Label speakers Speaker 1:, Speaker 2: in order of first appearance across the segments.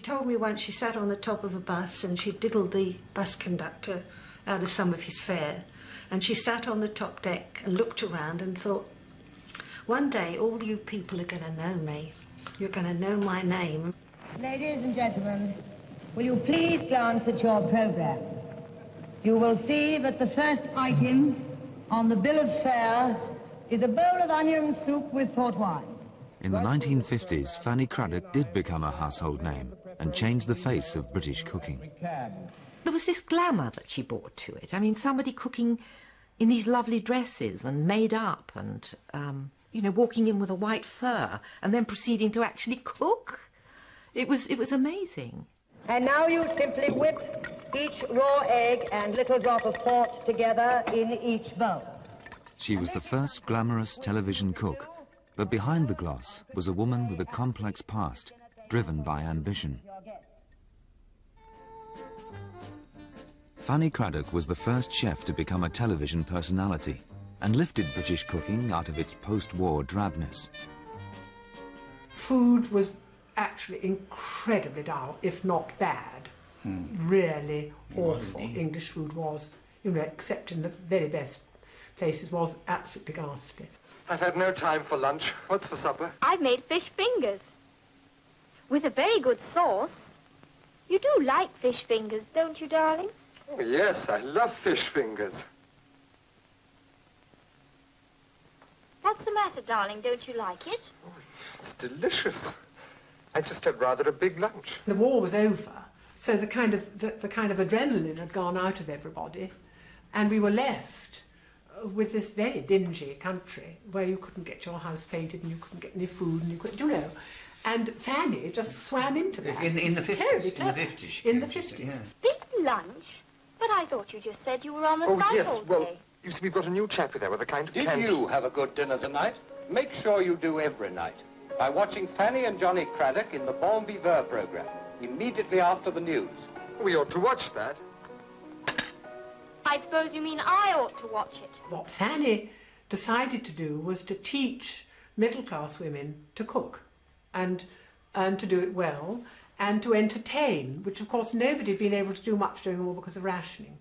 Speaker 1: told me once she sat on the top of a bus and she diddled the bus conductor out of some of his fare. And she sat on the top deck and looked around and thought, one day all you people are going to know me. You're going to know my name.
Speaker 2: Ladies and gentlemen, will you please glance at your programmes? You will see that the first item on the bill of fare is a bowl of onion soup with port wine.
Speaker 3: In the 1950s, Fanny Cradock did become a household name and changed the face of British cooking.
Speaker 4: There was this glamour that she brought to it. I mean, somebody cooking in these lovely dresses and made up and, you know, walking in with a white fur and then proceeding to actually cook. It was amazing.
Speaker 2: And now you simply whip each raw egg and little drop of port together in each bowl.
Speaker 3: She was the first glamorous television cook, but behind the glass was a woman with a complex past, driven by ambition. Fanny Cradock was the first chef to become a television personality and lifted British cooking out of its post-war drabness.
Speaker 5: Food was actually incredibly dull, if not bad. Really awful. English food was, you know, except in the very best places, was absolutely ghastly.
Speaker 6: I've had no time for lunch. What's for supper?
Speaker 7: I've made fish fingers with a very good sauce. You do like fish fingers, don't you, darling?
Speaker 6: Oh, yes, I love fish fingers.
Speaker 7: What's the matter, darling? Don't you like it?
Speaker 6: Oh, it's delicious. I just had rather a big lunch.
Speaker 5: The war was over, so the kind of adrenaline had gone out of everybody, and we were left with this very dingy country where you couldn't get your house painted and you couldn't get any food and you couldn't, you know. And Fanny just swam into that.
Speaker 8: In the 50s.
Speaker 5: In the 50s.
Speaker 8: Yeah.
Speaker 7: Big lunch? But I thought you just said you were on the site
Speaker 6: yes,
Speaker 7: all day.
Speaker 6: well, you see, we've got a new chappie there with a kind of
Speaker 9: Did
Speaker 6: candy.
Speaker 9: you have a good dinner tonight? Make sure you do every night by watching Fanny and Johnny Cradock in the Bon Viveur programme, immediately after the news.
Speaker 6: We ought to watch that.
Speaker 7: I suppose you mean I ought to watch it.
Speaker 5: What Fanny decided to do was to teach middle-class women to cook and to do it well and to entertain, which of course nobody had been able to do much during the war because of rationing.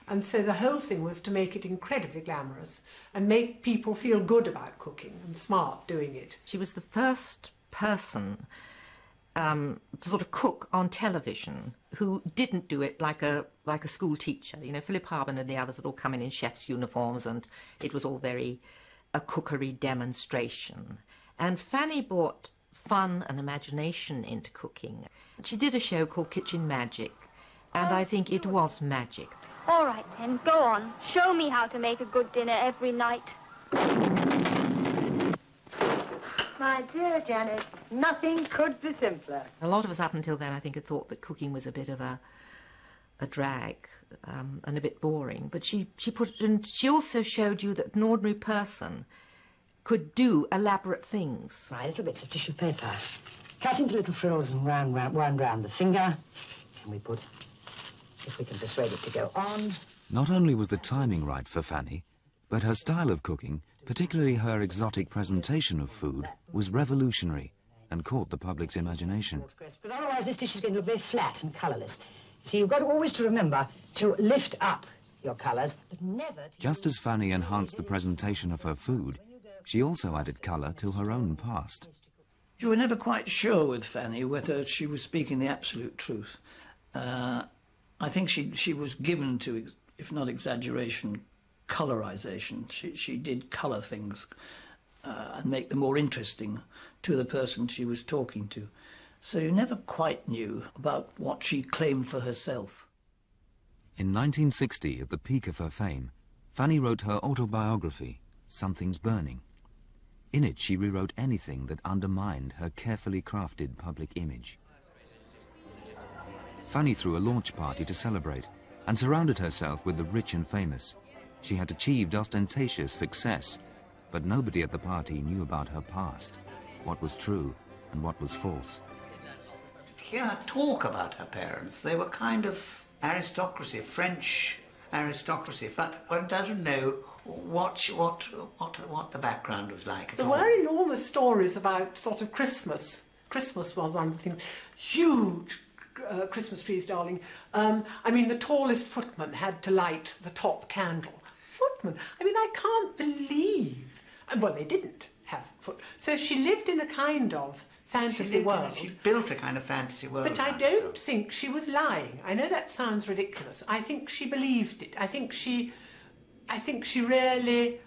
Speaker 5: And so the whole thing was to make it incredibly glamorous and make people feel good about cooking and smart doing it.
Speaker 4: She was the first person to sort of cook on television who didn't do it like a school teacher. You know, Philip Harben and the others had all come in chef's uniforms and it was all very a cookery demonstration. And Fanny brought fun and imagination into cooking. She did a show called Kitchen Magic, and I think it was magic.
Speaker 7: All right, then, go on. Show me how to make a good dinner every night.
Speaker 2: My dear Janet, nothing could be simpler.
Speaker 4: A lot of us up until then, I think, had thought that cooking was a bit of a drag and a bit boring. But she put it in, she also showed you that an ordinary person could do elaborate things.
Speaker 2: Right, little bits of tissue paper. Cut into little frills and wound round the finger. Can we put, if we can persuade it to go on.
Speaker 3: Not only was the timing right for Fanny, but her style of cooking, particularly her exotic presentation of food, was revolutionary and caught the public's imagination.
Speaker 2: Because otherwise this dish is going to look very flat and colourless. So you've got always to remember to lift up your colours, but never...
Speaker 3: Just as Fanny enhanced the presentation of her food, she also added colour to her own past.
Speaker 8: You were never quite sure with Fanny whether she was speaking the absolute truth. I think she was given to, if not exaggeration, colorization. She did colour things and make them more interesting to the person she was talking to. So you never quite knew about what she claimed for herself.
Speaker 3: In 1960, at the peak of her fame, Fanny wrote her autobiography, Something's Burning. In it, she rewrote anything that undermined her carefully crafted public image. Fanny threw a launch party to celebrate and surrounded herself with the rich and famous. She had achieved ostentatious success, but nobody at the party knew about her past, what was true and what was false.
Speaker 8: Hear her talk about her parents. They were kind of aristocracy, French aristocracy, but one doesn't know what the background was like.
Speaker 5: There were enormous stories about sort of Christmas. Christmas was one of the things. Huge Christmas trees, darling. I mean, the tallest footman had to light the top candle. Footman? I mean, I can't believe... Well, they didn't have foot... So she lived in a kind of fantasy world.
Speaker 10: She built a kind of fantasy world.
Speaker 5: But I don't think she was lying. I know that sounds ridiculous. I think she believed it. I think she really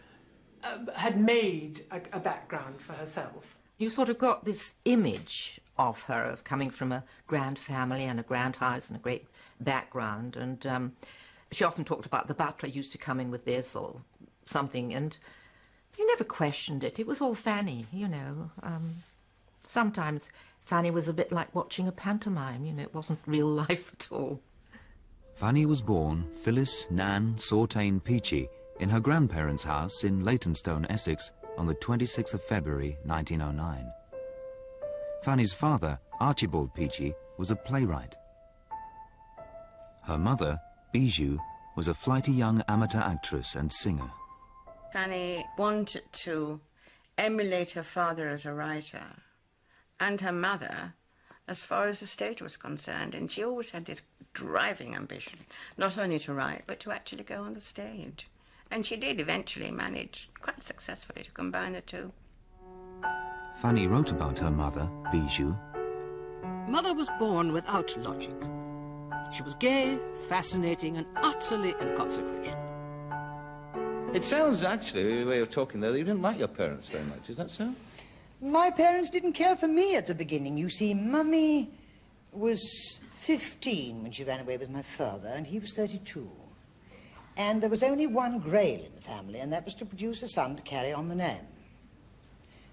Speaker 5: had made a background for herself.
Speaker 4: You sort of got this image of her, of coming from a grand family and a grand house and a great background, and she often talked about the butler used to come in with this or something, and you never questioned it. It was all Fanny, you know. Sometimes Fanny was a bit like watching a pantomime, you know, it wasn't real life at all.
Speaker 3: Fanny was born Phyllis Nan Sortain Peachy in her grandparents' house in Leytonstone, Essex, on the 26th of February 1909. Fanny's father, Archibald Peachy, was a playwright. Her mother, Bijou, was a flighty young amateur actress and singer.
Speaker 11: Fanny wanted to emulate her father as a writer and her mother as far as the stage was concerned, and she always had this driving ambition, not only to write, but to actually go on the stage. And she did eventually manage quite successfully to combine the two.
Speaker 3: Fanny wrote about her mother, Bijou.
Speaker 12: Mother was born without logic. She was gay, fascinating, and utterly inconsequential.
Speaker 13: It sounds, actually, the way you're talking there, that you didn't like your parents very much. Is that so?
Speaker 14: My parents didn't care for me at the beginning. You see, Mummy was 15 when she ran away with my father, and he was 32. And there was only one Grail in the family, and that was to produce a son to carry on the name.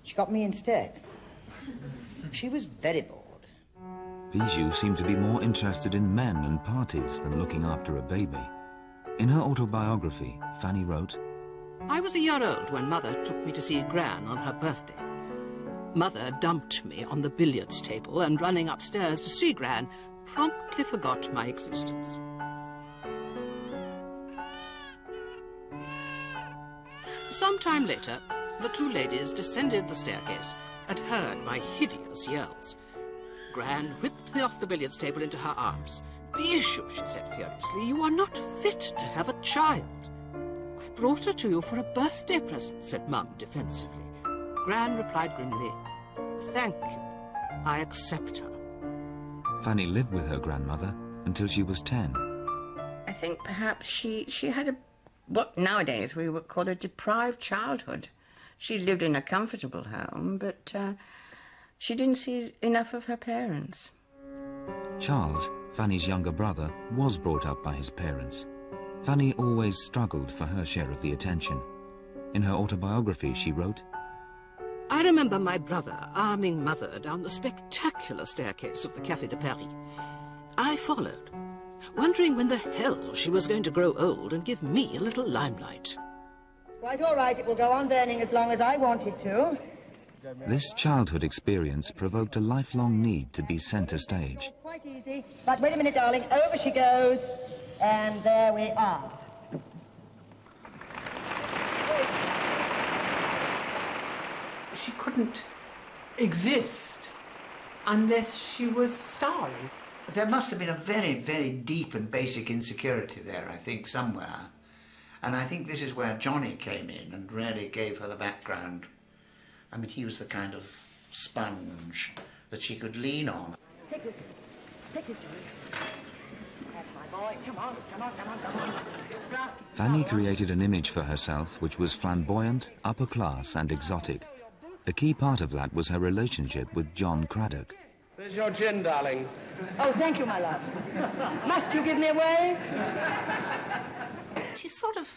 Speaker 14: She got me instead. She was very bored.
Speaker 3: Bijou seemed to be more interested in men and parties than looking after a baby. In her autobiography, Fanny wrote,
Speaker 12: I was a year old when Mother took me to see Gran on her birthday. Mother dumped me on the billiards table and, running upstairs to see Gran, promptly forgot my existence. Some time later, the two ladies descended the staircase and heard my hideous yells. Gran whipped me off the billiards table into her arms. Bijou, she said furiously, you are not fit to have a child. I've brought her to you for a birthday present, said Mum defensively. Gran replied grimly, thank you, I accept her.
Speaker 3: Fanny lived with her grandmother until she was 10.
Speaker 11: I think perhaps she had what nowadays we would call a deprived childhood. She lived in a comfortable home, but she didn't see enough of her parents.
Speaker 3: Charles, Fanny's younger brother, was brought up by his parents. Fanny always struggled for her share of the attention. In her autobiography, she wrote,
Speaker 12: I remember my brother arming Mother down the spectacular staircase of the Café de Paris. I followed, wondering when the hell she was going to grow old and give me a little limelight.
Speaker 2: It's quite all right, it will go on burning as long as I want it to.
Speaker 3: This childhood experience provoked a lifelong need to be centre stage.
Speaker 2: Quite easy. But wait a minute, darling. Over she goes. And there we are.
Speaker 5: She couldn't exist unless she was starring.
Speaker 10: There must have been a very, very deep and basic insecurity there, I think, somewhere. And I think this is where Johnny came in and really gave her the background. I mean, he was the kind of sponge that she could lean on.
Speaker 2: Take this. Take this, Johnny. That's my boy. Come on, come on, come on, come on.
Speaker 3: Fanny created an image for herself which was flamboyant, upper class and exotic. A key part of that was her relationship with John Cradock.
Speaker 6: There's your gin, darling.
Speaker 2: Oh, thank you, my love. Must you give me away?
Speaker 4: She sort of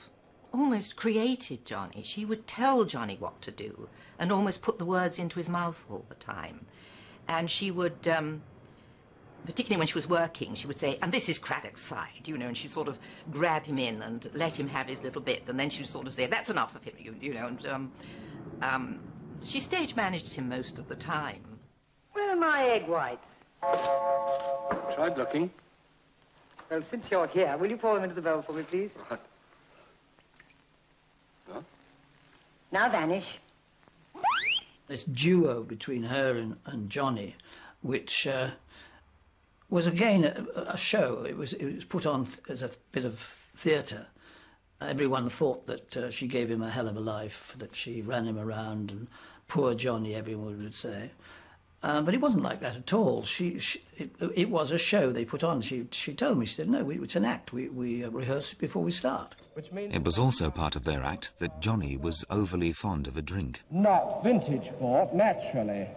Speaker 4: almost created Johnny. She would tell Johnny what to do and almost put the words into his mouth all the time. And she would, particularly when she was working, she would say, and this is Cradock's side, you know, and she'd sort of grab him in and let him have his little bit, and then she would sort of say, that's enough of him, you know, and she stage managed him most of the time.
Speaker 2: Where are my egg whites?
Speaker 6: Tried looking.
Speaker 2: Well, since you're here, will you pour them into the bowl for me, please?
Speaker 6: Right. Huh?
Speaker 2: Now vanish.
Speaker 8: This duo between her and Johnny, which was again a show. It was put on as a bit of theatre. Everyone thought that she gave him a hell of a life, that she ran him around, and poor Johnny, everyone would say. But it wasn't like that at all. It was a show they put on. She told me, she said, no, it's an act. We rehearse it before we start.
Speaker 3: It was also part of their act that Johnny was overly fond of a drink.
Speaker 15: Not vintage port, naturally.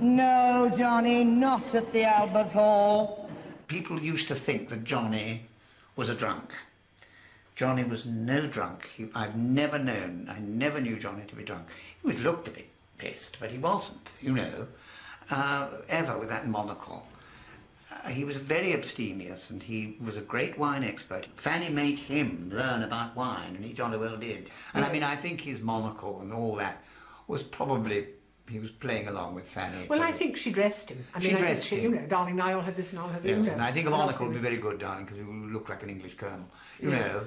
Speaker 2: No, Johnny, not at the Albert Hall.
Speaker 10: People used to think that Johnny was a drunk. Johnny was no drunk. I never knew Johnny to be drunk. He would looked a bit pissed, but he wasn't, you know, ever with that monocle. He was very abstemious, and he was a great wine expert. Fanny made him learn about wine, and he jolly well did. And I mean, I think his monocle and all that was probably... He was playing along with Fanny.
Speaker 5: Well, I think she dressed him. I mean,
Speaker 10: dressed him.
Speaker 5: You know, darling, I'll have this and I'll have this.
Speaker 10: Yes,
Speaker 5: You know,
Speaker 10: and I think a monocle would be very good, darling, because he would look like an English colonel. You know,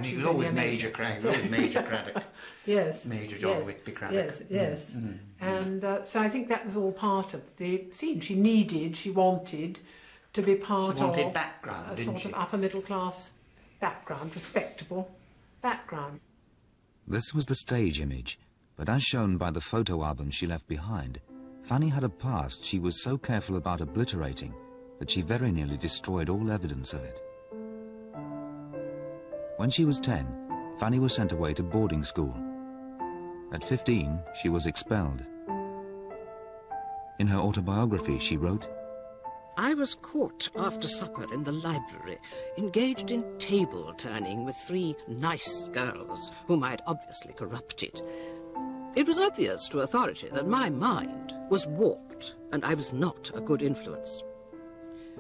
Speaker 10: he was always Major Cradock. Always Major Cradock.
Speaker 5: Yes.
Speaker 10: Major John Whitby Cradock.
Speaker 5: Yes, yes. And so I think that was all part of the scene. She wanted to be part of
Speaker 10: background,
Speaker 5: a sort of upper middle class background, respectable background.
Speaker 3: This was the stage image, but as shown by the photo album she left behind, Fanny had a past she was so careful about obliterating that she very nearly destroyed all evidence of it. When she was 10, Fanny was sent away to boarding school. At 15, she was expelled. In her autobiography, she wrote,
Speaker 12: I was caught after supper in the library, engaged in table turning with 3 nice girls whom I had obviously corrupted. It was obvious to authority that my mind was warped and I was not a good influence.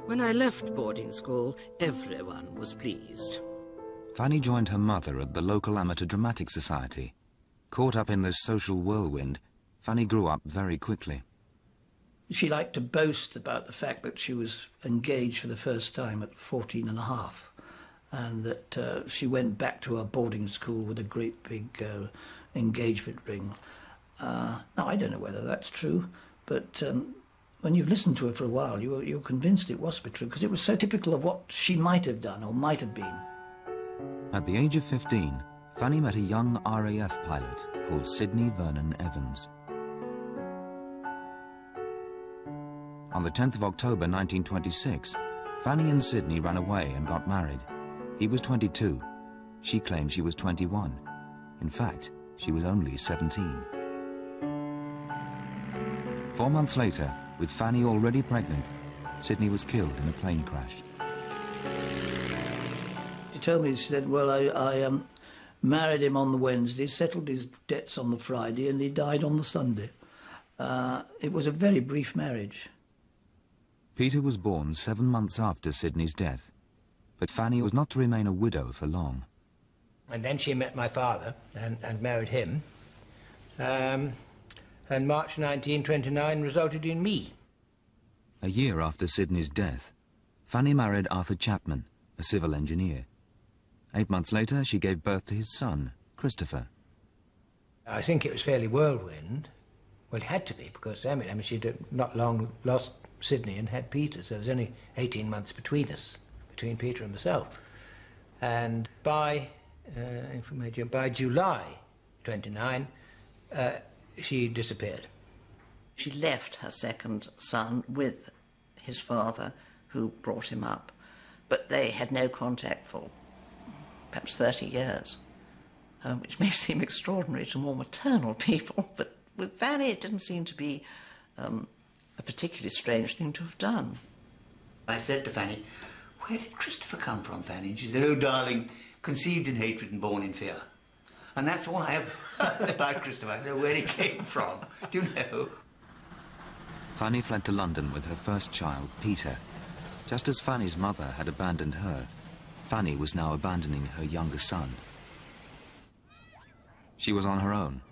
Speaker 12: When I left boarding school, everyone was pleased.
Speaker 3: Fanny joined her mother at the local amateur dramatic society. Caught up in this social whirlwind, Fanny grew up very quickly.
Speaker 8: She liked to boast about the fact that she was engaged for the first time at 14 and a half, and that she went back to her boarding school with a great big engagement ring. Now, I don't know whether that's true, but when you've listened to her for a while, you're convinced it was true, because it was so typical of what she might have done or might have been.
Speaker 3: At the age of 15, Fanny met a young RAF pilot called Sidney Vernon Evans. On the 10th of October 1926, Fanny and Sidney ran away and got married. He was 22. She claimed she was 21. In fact, she was only 17. 4 months later, with Fanny already pregnant, Sidney was killed in a plane crash.
Speaker 8: She told me, she said, well, I married him on the Wednesday, settled his debts on the Friday, and he died on the Sunday. It was a very brief marriage.
Speaker 3: Peter was born 7 months after Sidney's death, but Fanny was not to remain a widow for long.
Speaker 16: And then she met my father and married him. And March 1929 resulted in me.
Speaker 3: A year after Sidney's death, Fanny married Arthur Chapman, a civil engineer. 8 months later, she gave birth to his son, Christopher.
Speaker 16: I think it was fairly whirlwind. Well, it had to be, because, I mean, she'd not long lost Sidney and had Peter, so there was only 18 months between us, between Peter and myself. And by July 29, she disappeared.
Speaker 4: She left her second son with his father, who brought him up, but they had no contact for perhaps 30 years, which may seem extraordinary to more maternal people, but with Fanny it didn't seem to be a particularly strange thing to have done.
Speaker 10: I said to Fanny, where did Christopher come from, Fanny? And she said, oh, darling, conceived in hatred and born in fear. And that's all I have heard about Christopher. I don't know where he came from. Do you know?
Speaker 3: Fanny fled to London with her first child, Peter. Just as Fanny's mother had abandoned her, Fanny was now abandoning her younger son. She was on her own.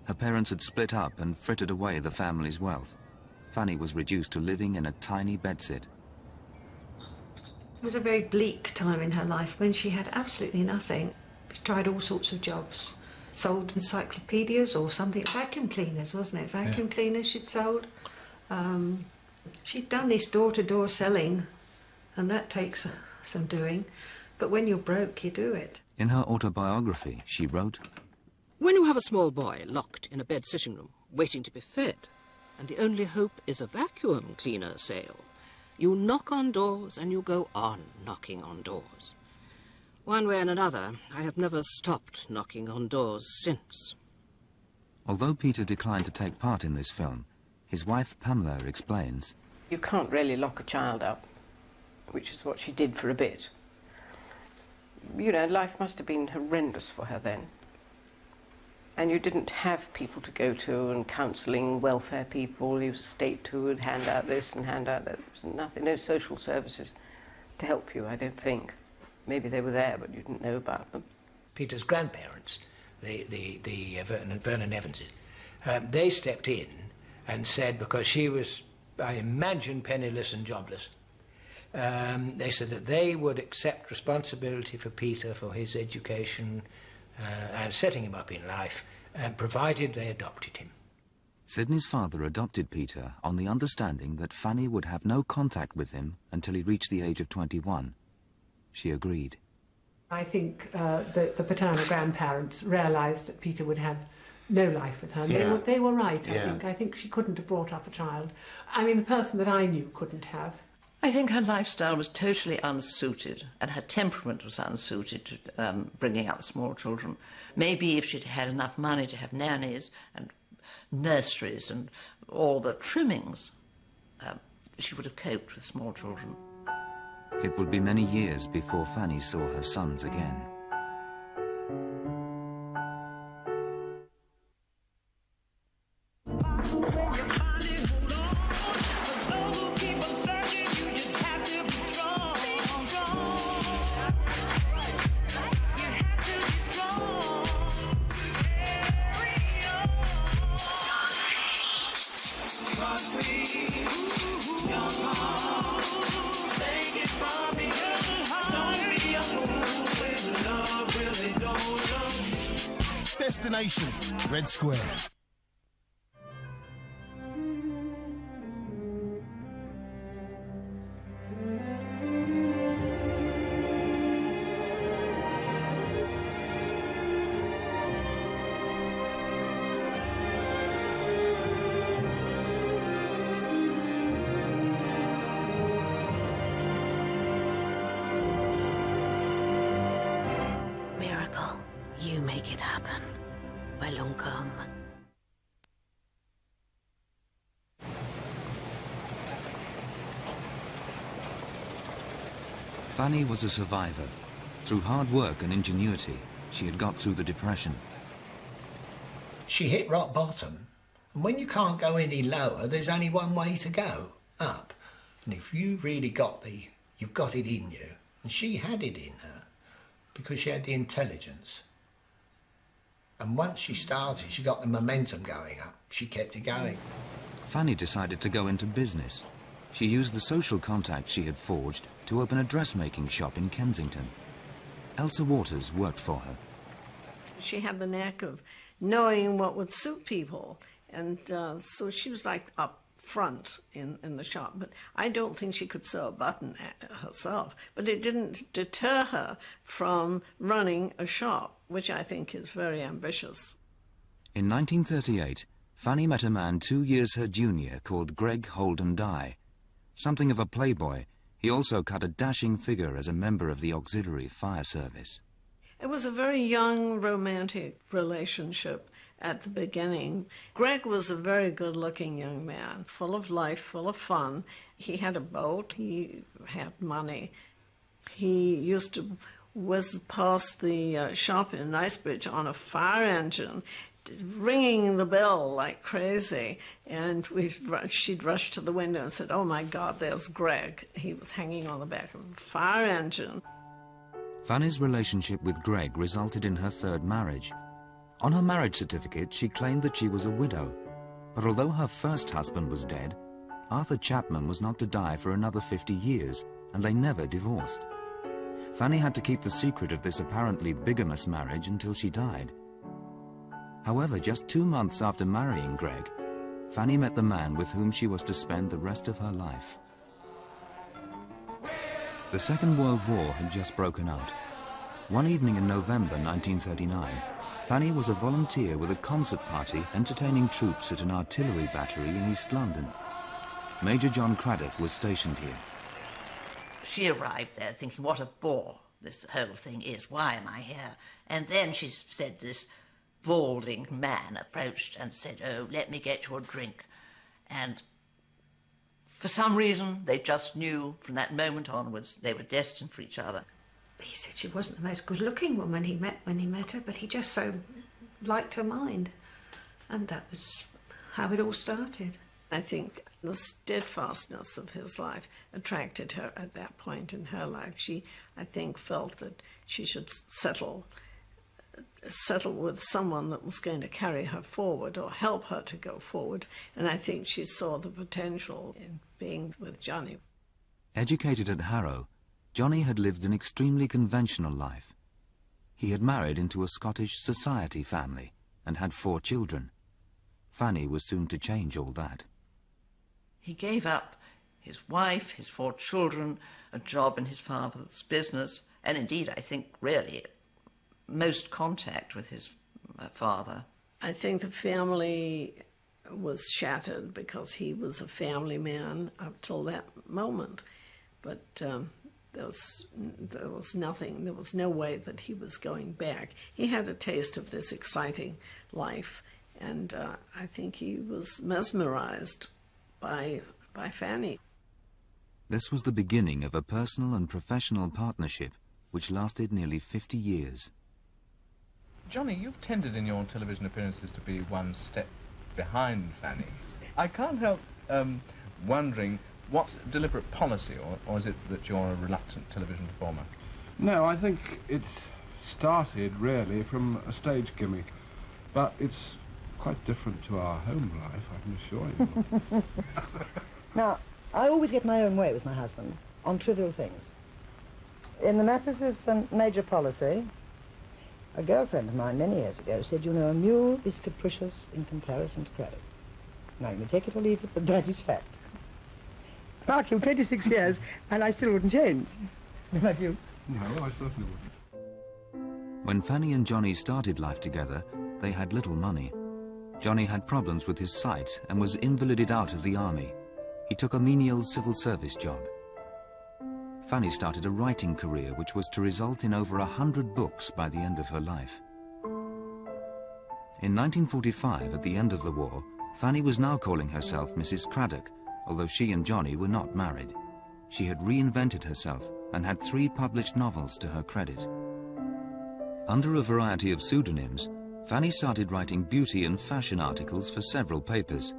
Speaker 3: Her parents had split up and frittered away the family's wealth. Fanny was reduced to living in a tiny bedsit.
Speaker 1: It was a very bleak time in her life when she had absolutely nothing. She tried all sorts of jobs. Sold encyclopedias or something. Vacuum cleaners, wasn't it? Vacuum cleaners she'd sold. She'd done this door-to-door selling and that takes some doing. But when you're broke, you do it.
Speaker 3: In her autobiography, she wrote,
Speaker 12: "When you have a small boy locked in a bed sitting room, waiting to be fed, and the only hope is a vacuum cleaner sale, you knock on doors and you go on knocking on doors. One way and another, I have never stopped knocking on doors since."
Speaker 3: Although Peter declined to take part in this film, his wife Pamela explains,
Speaker 11: You can't really lock a child up, which is what she did for a bit. You know, life must have been horrendous for her then. And you didn't have people to go to and counselling, welfare people, you was a state who would hand out this and hand out that. There was nothing, no social services to help you, I don't think. Maybe they were there, but you didn't know about them.
Speaker 16: Peter's grandparents, the Vernon Evanses, they stepped in and said, because she was, I imagine, penniless and jobless, they said that they would accept responsibility for Peter, for his education and setting him up in life, provided they adopted him.
Speaker 3: Sidney's father adopted Peter on the understanding that Fanny would have no contact with him until he reached the age of 21. She agreed.
Speaker 5: I think the paternal grandparents realised that Peter would have no life with her. And they were right, I think. I think she couldn't have brought up a child. I mean, the person that I knew couldn't have.
Speaker 17: I think her lifestyle was totally unsuited, and her temperament was unsuited to bringing up small children. Maybe if she'd had enough money to have nannies and nurseries and all the trimmings, she would have coped with small children.
Speaker 3: It would be many years before Fanny saw her sons again.
Speaker 18: Destination, Red Square.
Speaker 19: Miracle, you make it happen. Welcome.
Speaker 3: Fanny was a survivor. Through hard work and ingenuity, she had got through the Depression.
Speaker 10: She hit rock bottom, and when you can't go any lower, there's only one way to go, up. And if you really you've got it in you, and she had it in her, because she had the intelligence. And once she started, she got the momentum going up. She kept it going.
Speaker 3: Fanny decided to go into business. She used the social contacts she had forged to open a dressmaking shop in Kensington. Elsa Waters worked for her.
Speaker 20: She had the knack of knowing what would suit people, and so she was like up front in the shop. But I don't think she could sew a button herself, but it didn't deter her from running a shop, which I think is very ambitious.
Speaker 3: In 1938, Fanny met a man 2 years her junior called Greg Holden Dye. Something of a playboy, he also cut a dashing figure as a member of the auxiliary fire service.
Speaker 20: It was a very young, romantic relationship at the beginning. Greg was a very good-looking young man, full of life, full of fun. He had a boat, he had money. He used to whiz past the shop in Knightsbridge on a fire engine, ringing the bell like crazy, and she'd rush to the window and said, "Oh my God, there's Greg." He was hanging on the back of a fire engine.
Speaker 3: Fanny's relationship with Greg resulted in her third marriage. On her marriage certificate, she claimed that she was a widow, but although her first husband was dead, Arthur Chapman was not to die for another 50 years, and they never divorced. Fanny had to keep the secret of this apparently bigamous marriage until she died. However, just 2 months after marrying Greg, Fanny met the man with whom she was to spend the rest of her life. The Second World War had just broken out. One evening in November 1939, Fanny was a volunteer with a concert party entertaining troops at an artillery battery in East London. Major John Cradock was stationed here.
Speaker 17: She arrived there thinking, what a bore this whole thing is. Why am I here? And then she said this balding man approached and said, oh, let me get you a drink. And for some reason, they just knew from that moment onwards they were destined for each other.
Speaker 1: He said she wasn't the most good-looking woman when he met her, but he just so liked her mind. And that was how it all started.
Speaker 20: I think the steadfastness of his life attracted her at that point in her life. She, I think, felt that she should settle with someone that was going to carry her forward or help her to go forward. And I think she saw the potential in being with Johnny.
Speaker 3: Educated at Harrow, Johnny had lived an extremely conventional life. He had married into a Scottish society family and had 4 children. Fanny was soon to change all that.
Speaker 17: He gave up his wife, his 4 children, a job in his father's business, and indeed, I think, really, most contact with his father.
Speaker 20: I think the family was shattered because he was a family man up till that moment. But there was nothing, there was no way that he was going back. He had a taste of this exciting life, and I think he was mesmerized by Fanny.
Speaker 3: This was the beginning of a personal and professional partnership which lasted nearly 50 years.
Speaker 21: Johnny, you've tended in your television appearances to be one step behind Fanny. I can't help wondering, what's deliberate policy, or is it that you're a reluctant television performer?
Speaker 15: No, I think it started really from a stage gimmick, but it's quite different to our home life, I can assure you.
Speaker 14: Now, I always get my own way with my husband on trivial things. In the matters of major policy, a girlfriend of mine many years ago said, you know, a mule is capricious in comparison to Cradock. Now, you may take it or leave it, but that is fact. Mark, you 26 years, and I still wouldn't change. What about you?
Speaker 15: No, I certainly wouldn't.
Speaker 3: When Fanny and Johnny started life together, they had little money. Johnny had problems with his sight and was invalided out of the army. He took a menial civil service job. Fanny started a writing career which was to result in over 100 books by the end of her life. In 1945, at the end of the war, Fanny was now calling herself Mrs. Cradock, although she and Johnny were not married. She had reinvented herself and had 3 published novels to her credit. Under a variety of pseudonyms, Fanny started writing beauty and fashion articles for several papers.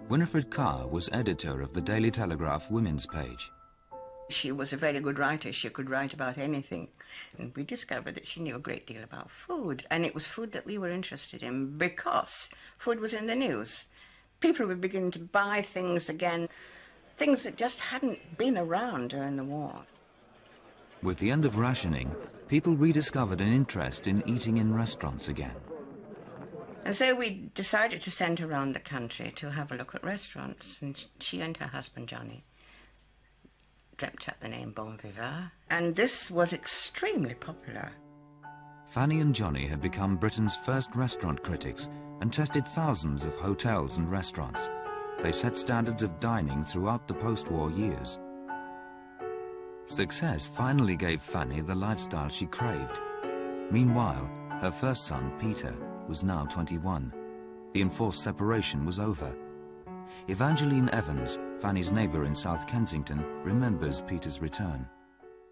Speaker 3: Winifred Carr was editor of the Daily Telegraph Women's Page.
Speaker 11: She was a very good writer. She could write about anything. And we discovered that she knew a great deal about food. And it was food that we were interested in because food was in the news. People were beginning to buy things again, things that just hadn't been around during the war.
Speaker 3: With the end of rationing, people rediscovered an interest in eating in restaurants again.
Speaker 11: And so we decided to send her around the country to have a look at restaurants. And she and her husband, Johnny, dreamt up the name Bon Vivant. And this was extremely popular.
Speaker 3: Fanny and Johnny had become Britain's first restaurant critics and tested thousands of hotels and restaurants. They set standards of dining throughout the post-war years. Success finally gave Fanny the lifestyle she craved. Meanwhile, her first son, Peter, was now 21. The enforced separation was over. Evangeline Evans, Fanny's neighbour in South Kensington, remembers Peter's return.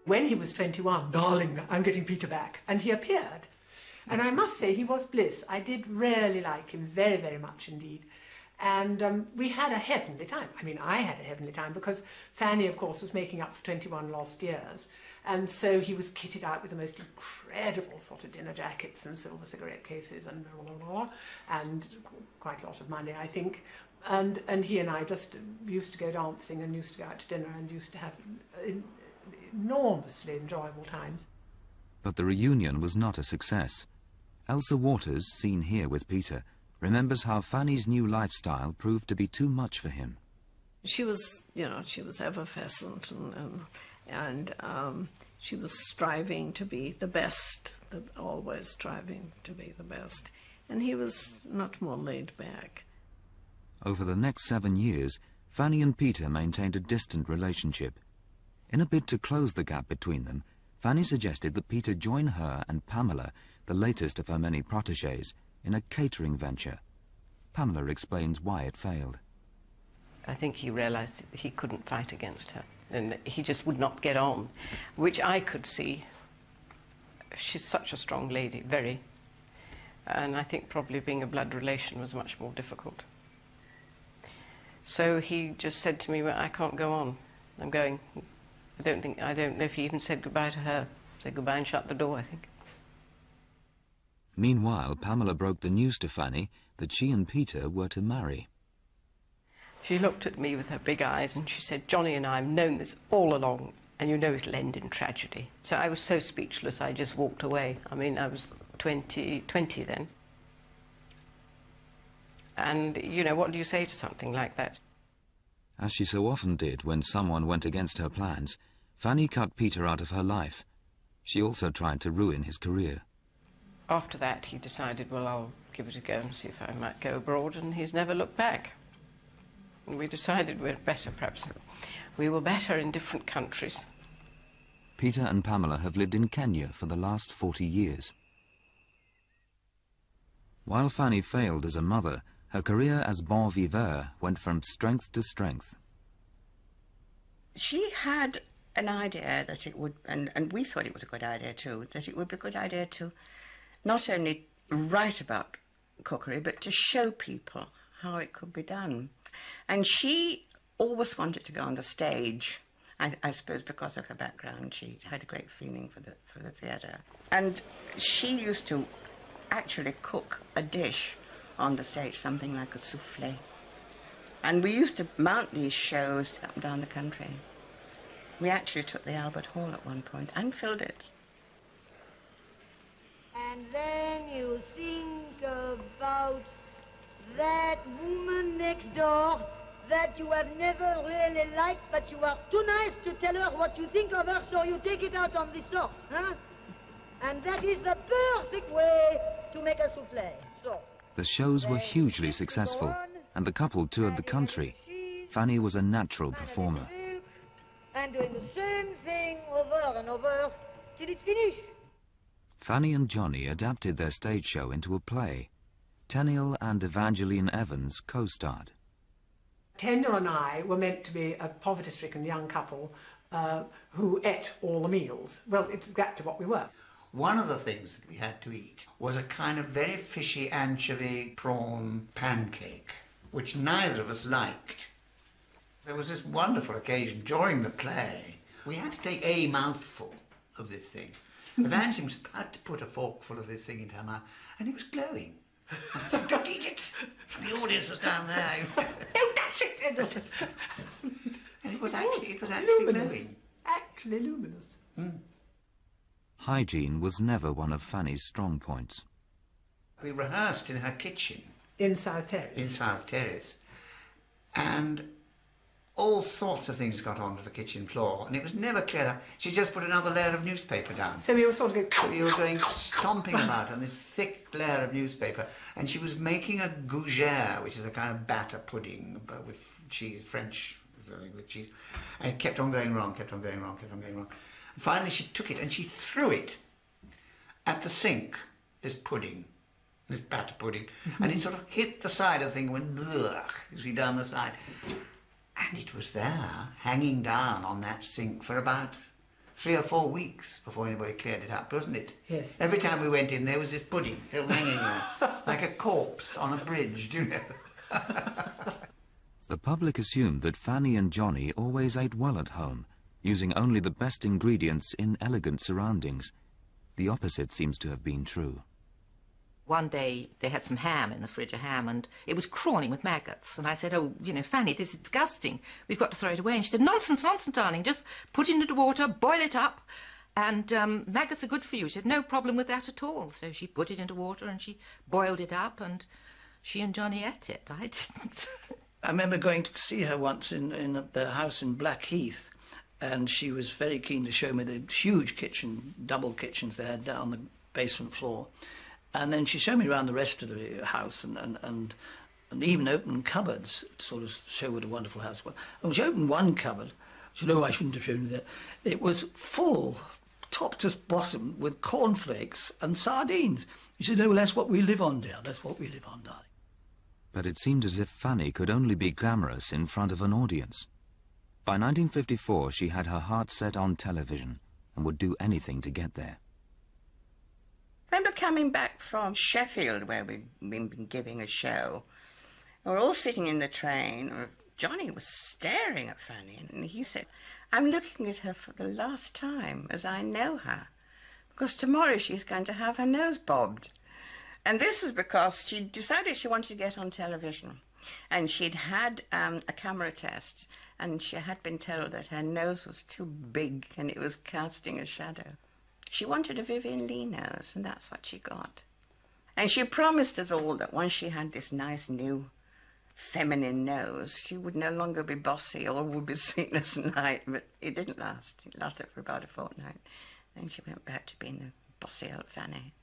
Speaker 5: When he was 21, darling, I'm getting Peter back, and he appeared. And I must say he was bliss. I did really like him, very, very much indeed. And we had a heavenly time. I mean, I had a heavenly time because Fanny, of course, was making up for 21 lost years. And so he was kitted out with the most incredible sort of dinner jackets and silver cigarette cases and blah, blah, blah, and quite a lot of money, I think. And he and I just used to go dancing and used to go out to dinner and used to have enormously enjoyable times.
Speaker 3: But the reunion was not a success. Elsa Waters, seen here with Peter, remembers how Fanny's new lifestyle proved to be too much for him.
Speaker 20: She was, you know, she was effervescent And she was striving to be the best, always striving to be the best. And he was much more laid back.
Speaker 3: Over the next 7 years, Fanny and Peter maintained a distant relationship. In a bid to close the gap between them, Fanny suggested that Peter join her and Pamela, the latest of her many protégés, in a catering venture. Pamela explains why it failed.
Speaker 9: I think he realised he couldn't fight against her, and he just would not get on, which I could see. She's such a strong lady, very. And I think probably being a blood relation was much more difficult. So he just said to me, well, I can't go on. I'm going. I don't know if he even said goodbye to her. Said goodbye and shut the door, I think.
Speaker 3: Meanwhile, Pamela broke the news to Fanny that she and Peter were to marry.
Speaker 9: She looked at me with her big eyes and she said, Johnny and I have known this all along, and you know it'll end in tragedy. So I was so speechless, I just walked away. I mean, I was 20 then. And, you know, what do you say to something like that?
Speaker 3: As she so often did when someone went against her plans, Fanny cut Peter out of her life. She also tried to ruin his career.
Speaker 9: After that, he decided, well, I'll give it a go and see if I might go abroad, and he's never looked back. And we decided we're better, perhaps. We were better in different countries.
Speaker 3: Peter and Pamela have lived in Kenya for the last 40 years. While Fanny failed as a mother, her career as bon viveur went from strength to strength.
Speaker 11: She had an idea that it would, and we thought it was a good idea too, that it would be a good idea to not only write about cookery, but to show people how it could be done. And she always wanted to go on the stage. I suppose because of her background, she had a great feeling for the theatre. And she used to actually cook a dish on the stage, something like a soufflé. And we used to mount these shows up and down the country. We actually took the Albert Hall at one point and filled it.
Speaker 2: And then you think about that woman next door that you have never really liked, but you are too nice to tell her what you think of her, so you take it out on the sauce, huh? And that is the perfect way to make a soufflé. So
Speaker 3: The shows were hugely successful, and the couple toured the country. Fanny was a natural performer.
Speaker 2: and doing the same thing over and over till it's finished.
Speaker 3: Fanny and Johnny adapted their stage show into a play. Tenniel and Evangeline Evans co-starred.
Speaker 5: Tenniel and I were meant to be a poverty-stricken young couple who ate all the meals. Well, it's exactly what we were.
Speaker 10: One of the things that we had to eat was a kind of very fishy anchovy prawn pancake, which neither of us liked. There was this wonderful occasion during the play. We had to take a mouthful of this thing. Evangeline was about to put a forkful of this thing into her mouth, and it was glowing. I said, "Don't eat it!" And the audience was down there. "Don't touch it!" And it was actually
Speaker 5: luminous.
Speaker 10: glowing.
Speaker 5: Actually luminous.
Speaker 10: Mm.
Speaker 3: Hygiene was never one of Fanny's strong points.
Speaker 10: We rehearsed in her kitchen.
Speaker 5: In South Terrace.
Speaker 10: In South Terrace. And all sorts of things got onto the kitchen floor, and it was never clear. She just put another layer of newspaper down.
Speaker 5: So we were sort of going...
Speaker 10: So we were going stomping about on this thick layer of newspaper, and she was making a gougère, which is a kind of batter pudding, but with cheese, French, with cheese. And it kept on going wrong, kept on going wrong, kept on going wrong. And finally she took it and she threw it at the sink, this pudding, this batter pudding, and it sort of hit the side of the thing and went, ugh, you see, down the side. And it was there, hanging down on that sink for about 3 or 4 weeks before anybody cleared it up, wasn't it?
Speaker 5: Yes.
Speaker 10: Every time we went in, there was this pudding still hanging there, like a corpse on a bridge, do you know?
Speaker 3: The public assumed that Fanny and Johnny always ate well at home, using only the best ingredients in elegant surroundings. The opposite seems to have been true.
Speaker 4: One day they had some ham in the fridge, a ham, and it was crawling with maggots. And I said, "Oh, you know, Fanny, this is disgusting. We've got to throw it away." And she said, "Nonsense, nonsense, darling. Just put it into water, boil it up, and maggots are good for you." She said, "No problem with that at all." So she put it into water and she boiled it up, and she and Johnny ate it. I didn't.
Speaker 8: I remember going to see her once in the house in Blackheath, and she was very keen to show me the huge kitchen, double kitchens they had down the basement floor. And then she showed me around the rest of the house and even opened cupboards to sort of show what a wonderful house was. And she opened one cupboard. She said, "Oh, I shouldn't have shown you that." It was full, top to bottom, with cornflakes and sardines. She said, "Oh, well, that's what we live on, dear. That's what we live on, darling."
Speaker 3: But it seemed as if Fanny could only be glamorous in front of an audience. By 1954, she had her heart set on television and would do anything to get there.
Speaker 11: I remember coming back from Sheffield, where we'd been giving a show. We were all sitting in the train. Johnny was staring at Fanny, and he said, "I'm looking at her for the last time, as I know her, because tomorrow she's going to have her nose bobbed." And this was because she decided she wanted to get on television. And she'd had a camera test, and she had been told that her nose was too big and it was casting a shadow. She wanted a Vivian Lee nose, and that's what she got. And she promised us all that once she had this nice new feminine nose, she would no longer be bossy, all would be sweetness and light. But it didn't last. It lasted for about a fortnight. Then she went back to being the bossy old Fanny.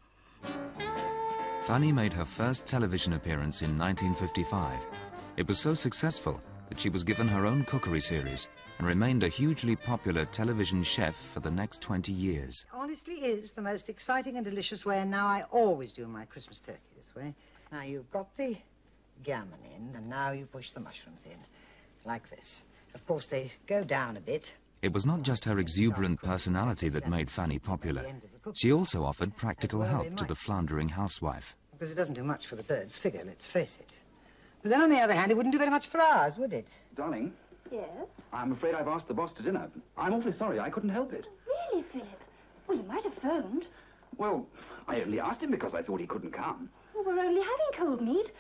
Speaker 3: Fanny made her first television appearance in 1955. It was so successful that she was given her own cookery series and remained a hugely popular television chef for the next 20 years.
Speaker 14: Honestly is the most exciting and delicious way, and now I always do my Christmas turkey this way. Now you've got the gammon in, and now you push the mushrooms in, like this. Of course, they go down a bit.
Speaker 3: It was not just her exuberant personality that made Fanny popular. She also offered practical help to the floundering housewife.
Speaker 14: Because it doesn't do much for the bird's figure, let's face it. But then, on the other hand, it wouldn't do very much for ours, would it?
Speaker 7: Darling?
Speaker 22: Yes?
Speaker 7: I'm afraid I've asked the boss to dinner. I'm awfully sorry, I couldn't help it.
Speaker 22: Really, Philip? Well, you might have phoned.
Speaker 7: Well, I only asked him because I thought he couldn't come.
Speaker 22: Well, we're only having cold meat.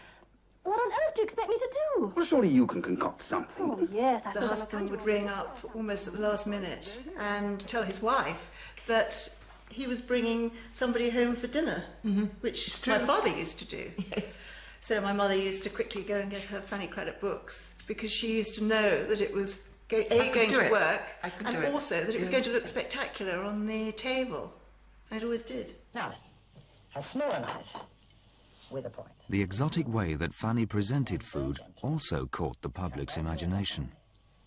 Speaker 22: What on earth do you expect me to do?
Speaker 7: Well, surely you can concoct something.
Speaker 22: Oh, yes, I
Speaker 23: The
Speaker 22: thought
Speaker 23: husband would ring up almost at the last minute and tell his wife that he was bringing somebody home for dinner, which my father used to do. So my mother used to quickly go and get her Fanny Cradock books, because she used to know that it was going to work, and also that it was going to look spectacular on the table. And it always did.
Speaker 14: Now then, a smaller knife with a point.
Speaker 3: The exotic way that Fanny presented food also caught the public's imagination.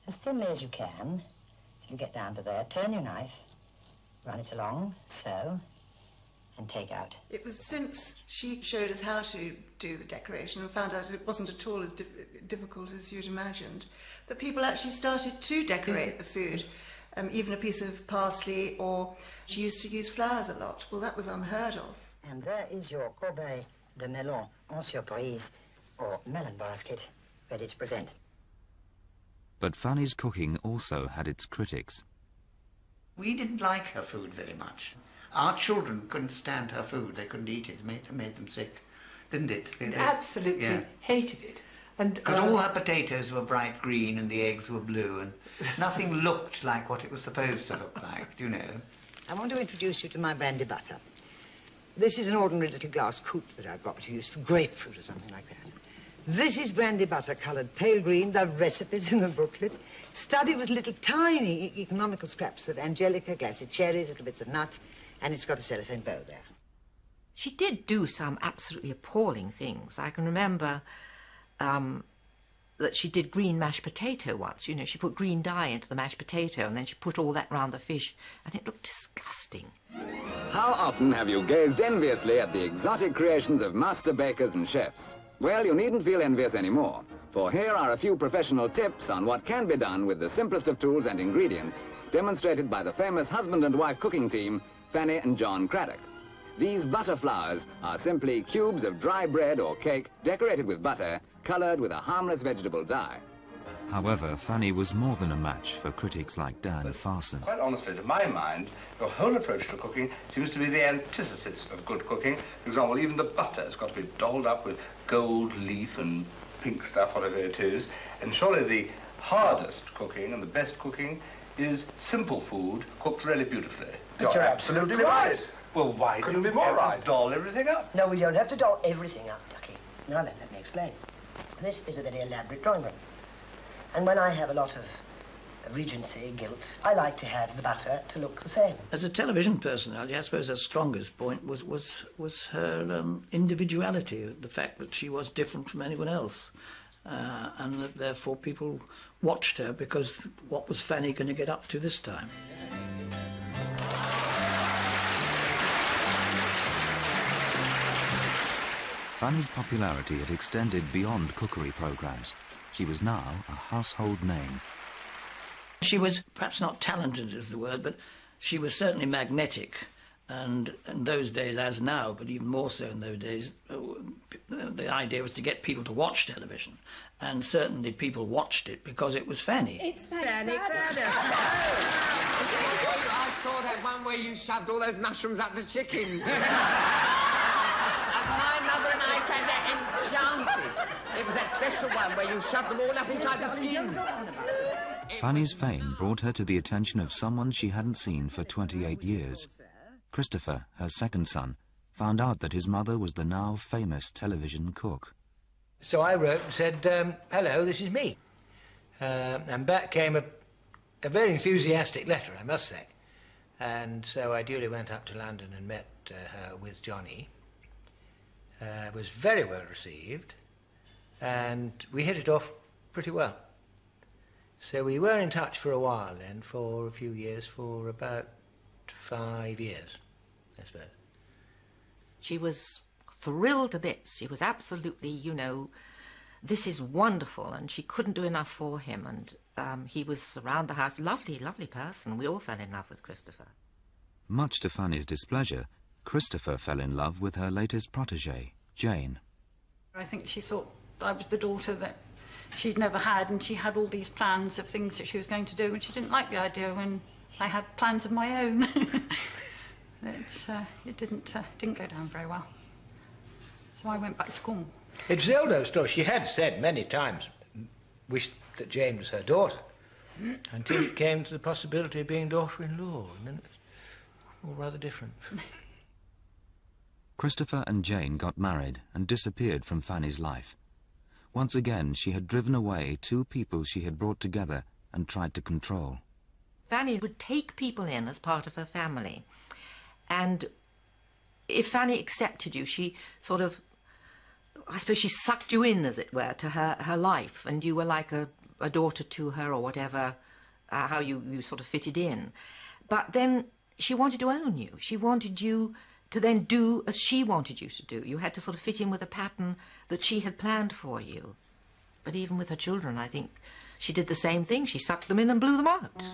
Speaker 14: As thinly as you can, till you get down to there. Turn your knife, run it along, so, and take out.
Speaker 23: It was since she showed us how to do the decoration and found out it wasn't at all as difficult as you'd imagined, that people actually started to decorate the food. Even a piece of parsley, or she used to use flowers a lot. Well, that was unheard of.
Speaker 14: And there is your corbeille de melon en surprise, or melon basket, ready to present.
Speaker 3: But Fanny's cooking also had its critics.
Speaker 10: We didn't like her food very much. Our children couldn't stand her food. They couldn't eat it. It made them sick, didn't it?
Speaker 5: They absolutely hated it.
Speaker 10: Because all her potatoes were bright green and the eggs were blue, and nothing looked like what it was supposed to look like, do you know?
Speaker 14: I want to introduce you to my brandy butter. This is an ordinary little glass coupe that I've got to use for grapefruit or something like that. This is brandy butter coloured pale green, the recipe's in the booklet. Studded with little tiny economical scraps of angelica, glassy cherries, little bits of nut, and it's got a cellophane bow there.
Speaker 4: She did do some absolutely appalling things. I can remember that she did green mashed potato once. You know, she put green dye into the mashed potato and then she put all that round the fish, and it looked disgusting.
Speaker 24: How often have you gazed enviously at the exotic creations of master bakers and chefs? Well, you needn't feel envious anymore, for here are a few professional tips on what can be done with the simplest of tools and ingredients, demonstrated by the famous husband and wife cooking team, Fanny and John Cradock. These butter flowers are simply cubes of dry bread or cake decorated with butter, coloured with a harmless vegetable dye.
Speaker 3: However, Fanny was more than a match for critics like Dan Farson.
Speaker 25: Quite honestly, to my mind, your whole approach to cooking seems to be the antithesis of good cooking. For example, even the butter has got to be dolled up with gold leaf and pink stuff, whatever it is. And surely the hardest cooking and the best cooking is simple food cooked really beautifully.
Speaker 26: But you're absolutely right.
Speaker 25: Well, why couldn't we be more right? Doll everything up?
Speaker 26: No, we don't have to doll everything up, Ducky. Now then, let me explain. This is a very elaborate drawing room. And when I have a lot of Regency, gilt. I like to have the butter to look the same.
Speaker 8: As a television personality, I suppose her strongest point was her individuality, the fact that she was different from anyone else. And that therefore people watched her because what was Fanny going to get up to this time?
Speaker 3: Fanny's popularity had extended beyond cookery programmes. She was now a household name.
Speaker 8: She was perhaps not talented is the word, but she was certainly magnetic. And in those days, as now, but even more so in those days, the idea was to get people to watch television. And certainly people watched it because it was Fanny.
Speaker 6: It's Fanny Cradock.
Speaker 12: I saw that one where you shoved all those mushrooms up the chicken. My mother and I sat there enchanted. It was that special one where you shoved them all up inside the skin.
Speaker 3: Fanny's fame brought her to the attention of someone she hadn't seen for 28 years. Christopher, her second son, found out that his mother was the now famous television cook.
Speaker 13: So I wrote and said, hello, this is me. And back came a very enthusiastic letter, I must say. And so I duly went up to London and met her with Johnny. Was very well received, and we hit it off pretty well. So we were in touch for a while then, for a few years, for about 5 years, I suppose.
Speaker 4: She was thrilled to bits. She was absolutely, you know, this is wonderful, and she couldn't do enough for him, and he was around the house, lovely, lovely person. We all fell in love with Christopher.
Speaker 3: Much to Fanny's displeasure, Christopher fell in love with her latest protégée, Jane.
Speaker 16: I think she thought I was the daughter that she'd never had, and she had all these plans of things that she was going to do, and she didn't like the idea when I had plans of my own. It didn't go down very well. So I went back to Cornwall.
Speaker 13: It's the old story. She had said many times, wished that Jane was her daughter, until it came to the possibility of being daughter-in-law, and then it was all rather different.
Speaker 3: Christopher and Jane got married and disappeared from Fanny's life. Once again, she had driven away two people she had brought together and tried to control.
Speaker 4: Fanny would take people in as part of her family. And if Fanny accepted you, she sort of, I suppose she sucked you in, as it were, to her life, and you were like a daughter to her or whatever, how you sort of fitted in. But then she wanted to own you. She wanted you to then do as she wanted you to do. You had to sort of fit in with a pattern that she had planned for you. But even with her children, I think she did the same thing. She sucked them in and blew them out.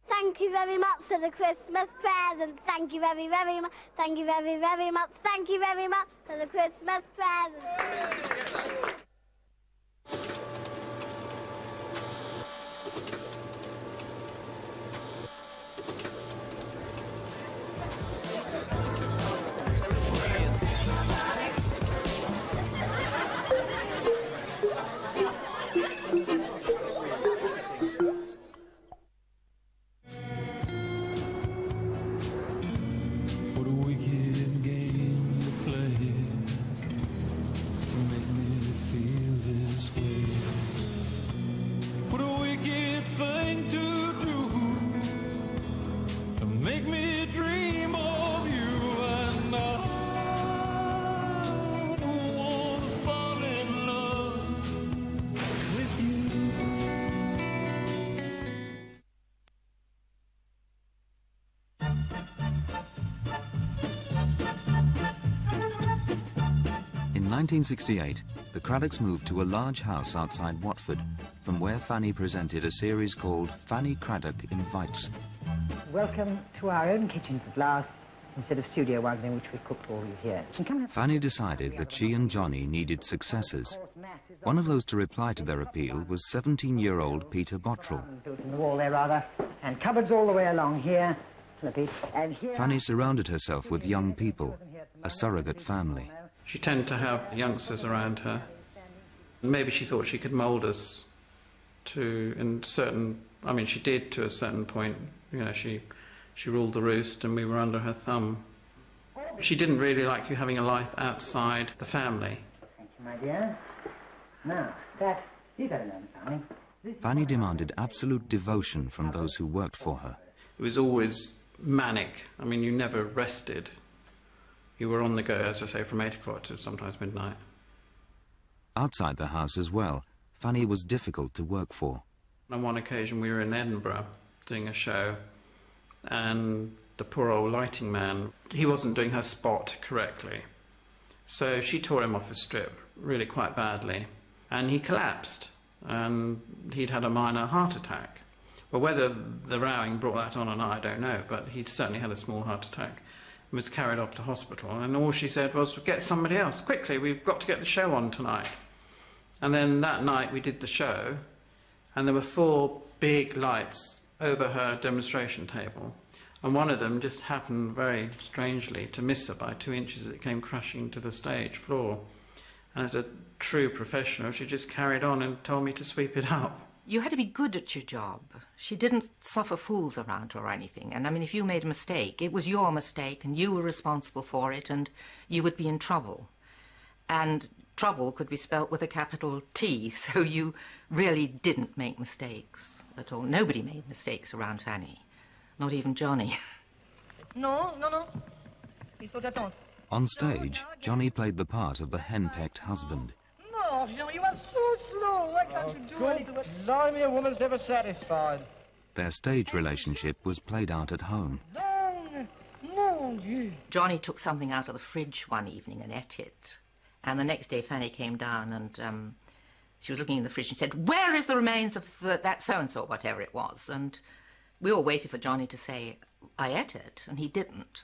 Speaker 18: Thank you very much for the Christmas present. Thank you very, very much. Thank you very, very much. Thank you very much for the Christmas present.
Speaker 3: In 1968, the Cradocks moved to a large house outside Watford, from where Fanny presented a series called Fanny Cradock Invites.
Speaker 19: Welcome to our own kitchens at last, instead of studio ones in which we've cooked all these years.
Speaker 3: Fanny decided that she and Johnny needed successors. One of those to reply to their appeal was 17-year-old Peter Bottrell.
Speaker 19: Built in the wall there, rather, and cupboards all the way along here, Flippy, and here...
Speaker 3: Fanny surrounded herself with young people, a surrogate family.
Speaker 27: She tended to have youngsters around her. Maybe she thought she could mould us to, in certain... I mean, she did to a certain point. You know, she ruled the roost and we were under her thumb. She didn't really like you having a life outside the family.
Speaker 19: my dear. Now, that, you better learn, Fanny.
Speaker 3: Fanny demanded absolute devotion from those who worked for her.
Speaker 27: It was always manic. I mean, you never rested. You were on the go, as I say, from 8 o'clock to sometimes midnight.
Speaker 3: Outside the house as well, Fanny was difficult to work for.
Speaker 27: On one occasion we were in Edinburgh doing a show, and the poor old lighting man, he wasn't doing her spot correctly. So she tore him off a strip really quite badly, and he collapsed, and he'd had a minor heart attack. Well, whether the rowing brought that on or not, I don't know, but he'd certainly had a small heart attack and was carried off to hospital, and all she said was, get somebody else, quickly, we've got to get the show on tonight. And then that night we did the show, and there were 4 big lights over her demonstration table, and one of them just happened very strangely to miss her by 2 inches as it came crashing to the stage floor. And as a true professional, she just carried on and told me to sweep it up.
Speaker 4: You had to be good at your job. She didn't suffer fools around her or anything. And I mean, if you made a mistake, it was your mistake and you were responsible for it, and you would be in trouble. And trouble could be spelt with a capital T, so you really didn't make mistakes at all. Nobody made mistakes around Fanny, not even Johnny.
Speaker 2: No. Il faut attendre.
Speaker 3: On stage, Johnny played the part of the henpecked husband.
Speaker 2: No, Jean, you are so slow. Why can't you do anything?
Speaker 13: Blimey, a woman's never satisfied.
Speaker 3: Their stage relationship was played out at home.
Speaker 2: Mon Dieu.
Speaker 4: Johnny took something out of the fridge one evening and ate it. And the next day Fanny came down and she was looking in the fridge and said, "Where is the remains of that so-and-so," whatever it was. And we all waited for Johnny to say, "I ate it," and he didn't.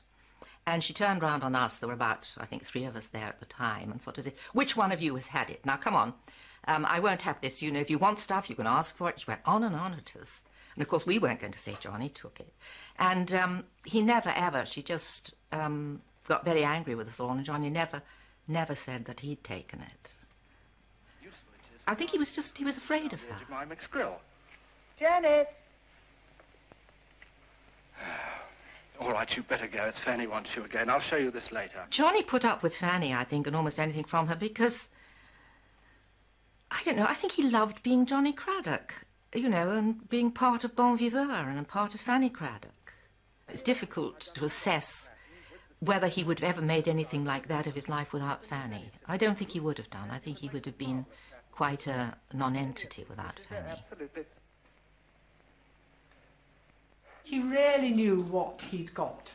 Speaker 4: And she turned round on us. There were about, I think, 3 of us there at the time, and sort of said, "Which one of you has had it? Now, come on. I won't have this. You know, if you want stuff, you can ask for it." She went on and on at us. And, of course, we weren't going to say Johnny took it. And he never, ever, she just got very angry with us all, and Johnny never said that he'd taken it. I think he was afraid of her.
Speaker 1: My mixed grill.
Speaker 2: Janet.
Speaker 1: All right, you better go. It's Fanny wants you again. I'll show you this later.
Speaker 4: Johnny put up with Fanny, I think, and almost anything from her because, I don't know, I think he loved being Johnny Cradock, you know, and being part of Bon Viveur and part of Fanny Cradock. It's difficult to assess whether he would have ever made anything like that of his life without Fanny. I don't think he would have done. I think he would have been quite a non-entity without Fanny.
Speaker 1: Absolutely.
Speaker 5: He really knew what he'd got.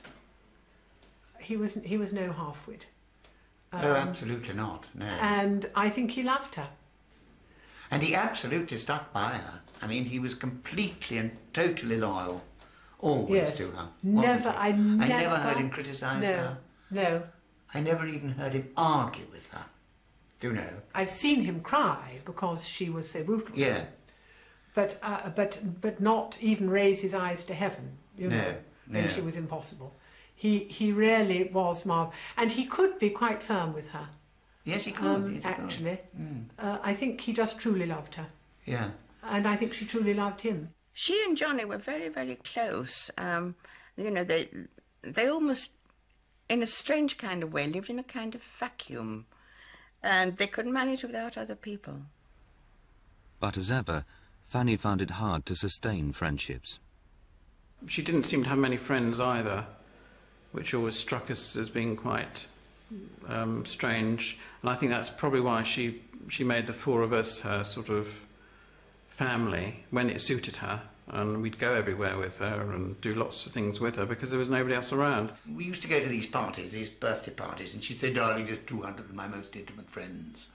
Speaker 5: He was no half-wit.
Speaker 10: No, absolutely not, no.
Speaker 5: And I think he loved her.
Speaker 10: And he absolutely stuck by her. I mean, he was completely and totally loyal, always to her.
Speaker 5: I
Speaker 10: never heard him criticise her.
Speaker 5: No.
Speaker 10: I never even heard him argue with her. Do you know?
Speaker 5: I've seen him cry because she was so brutal.
Speaker 10: Yeah.
Speaker 5: But not even raise his eyes to heaven, you know, when she was impossible. He really was marvelous. And he could be quite firm with her.
Speaker 10: Yes, he could. Yes,
Speaker 5: actually. I think he just truly loved her.
Speaker 10: Yeah.
Speaker 5: And I think she truly loved him.
Speaker 11: She and Johnny were very, very close. You know, they almost, in a strange kind of way, lived in a kind of vacuum. And they couldn't manage without other people.
Speaker 3: But as ever, Fanny found it hard to sustain friendships.
Speaker 27: She didn't seem to have many friends either, which always struck us as being quite strange. And I think that's probably why she made the 4 of us her sort of family when it suited her. And we'd go everywhere with her and do lots of things with her because there was nobody else around.
Speaker 10: We used to go to these parties, these birthday parties, and she'd say, "Darling, just 200 of my most intimate friends."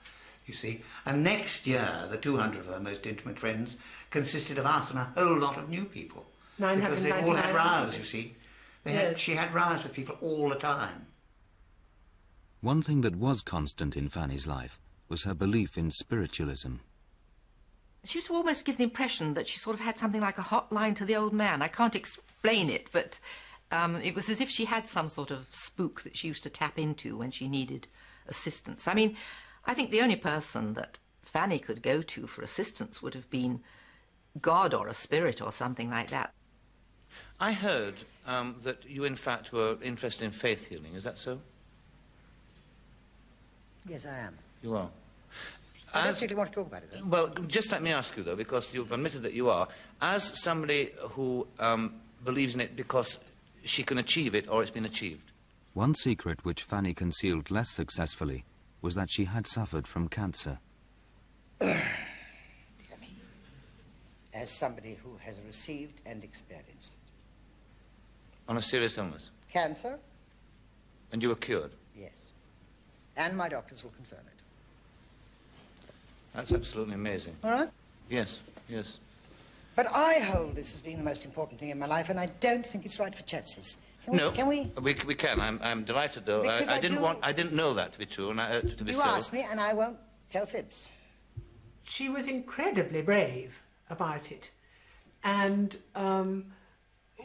Speaker 10: You see, and next year the 200 of her most intimate friends consisted of us and a whole lot of new people. Because they all had rows, you see. She had rows with people all the time.
Speaker 3: One thing that was constant in Fanny's life was her belief in spiritualism.
Speaker 4: She used to almost give the impression that she sort of had something like a hotline to the old man. I can't explain it, but it was as if she had some sort of spook that she used to tap into when she needed assistance. I mean, I think the only person that Fanny could go to for assistance would have been God or a spirit or something like that.
Speaker 6: I heard that you, in fact, were interested in faith healing. Is that so?
Speaker 14: Yes, I am.
Speaker 6: You are.
Speaker 14: I don't really want to talk about it, though.
Speaker 6: Well, just let me ask you, though, because you've admitted that you are, as somebody who believes in it because she can achieve it or it's been achieved.
Speaker 3: One secret which Fanny concealed less successfully was that she had suffered from cancer.
Speaker 14: Dear me. As somebody who has received and experienced it.
Speaker 6: On a serious illness?
Speaker 14: Cancer?
Speaker 6: And you were cured?
Speaker 14: Yes. And my doctors will confirm it.
Speaker 6: That's absolutely amazing.
Speaker 14: All right?
Speaker 6: Yes, yes.
Speaker 14: But I hold this as being the most important thing in my life, and I don't think it's right for Chelsea's. Can we?
Speaker 6: We can. I'm delighted, though. I didn't know that to be true, and to be so.
Speaker 14: You asked me, and I won't tell fibs.
Speaker 5: She was incredibly brave about it, and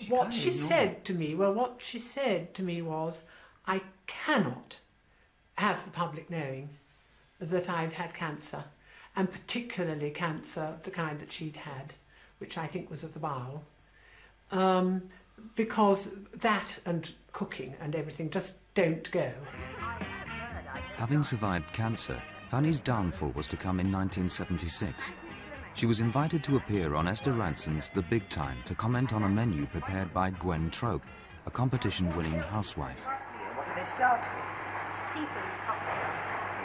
Speaker 5: what she said to me was, I cannot have the public knowing that I've had cancer, and particularly cancer of the kind that she'd had, which I think was of the bowel, because that and cooking and everything just don't go.
Speaker 3: Having survived cancer, Fanny's downfall was to come in 1976. She was invited to appear on Esther Ranson's The Big Time to comment on a menu prepared by Gwen Troke, a competition-winning housewife.
Speaker 19: What do they start with?
Speaker 18: Seafood cocktail.